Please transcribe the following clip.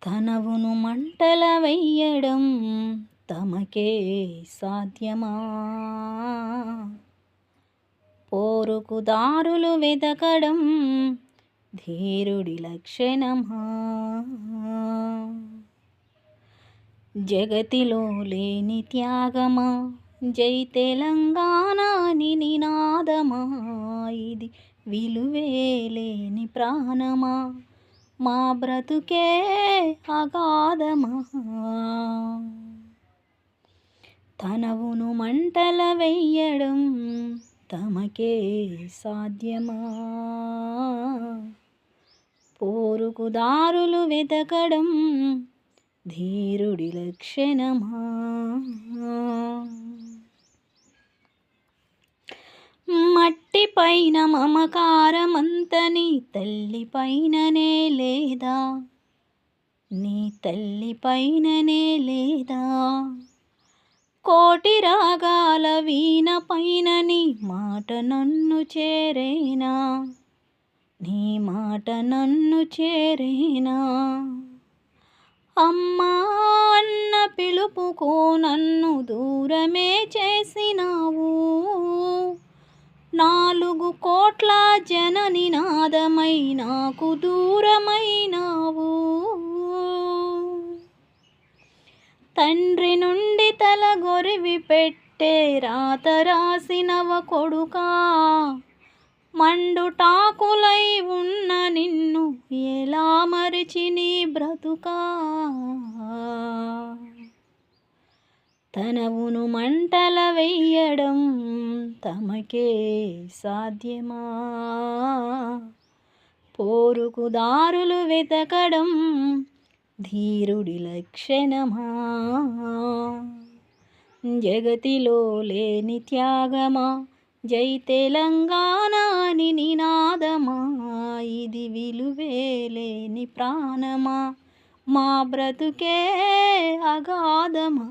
తనవును మంటల వెయ్యడం తమకే సాధ్యమా? పోరుకు దారులు వెతకడం ధీరుడి లక్షణమా? జగతిలో లేని త్యాగమా? జై తెలంగాణ అని నినాదమా? ఇది విలువే లేని ప్రాణమా? మా బ్రతుకే అగాధమా? తనవును మంటల వెయ్యడం తమకే సాధ్యమా? పోరుకు దారులు వెతకడం ధీరుడి లక్షణమా? మట్టి పైన మమకారమంత నీ తల్లి పైననే లేదా? నీ తల్లి పైననే లేదా? కోటి రాగాల వీణ పైన నీ మాట నన్ను చేరేనా? నీ మాట నన్ను చేరేనా? అమ్మా అన్న పిలుపుకో నన్ను దూరమే చేసినావు. 4 కోట్ల జన నినాదమై నాకు దూరమైనావు. తండ్రి నుండి తల గొరివి పెట్టే రాత రాసినవ కొడుకా, మండుటాకులై ఉన్న నిన్ను ఎలా మరిచి నీ బ్రతుకా? తనవును మంటల వెయ్యడం తమకే సాధ్యమా? పోరుకు దారులు వెతకడం ధీరుడి లక్షణమా? జగతిలో లేని త్యాగమా? జై తెలంగాణ అని నినాదమా? ఇది విలువే లేని ప్రాణమా? మా బ్రతుకే అగాధమా?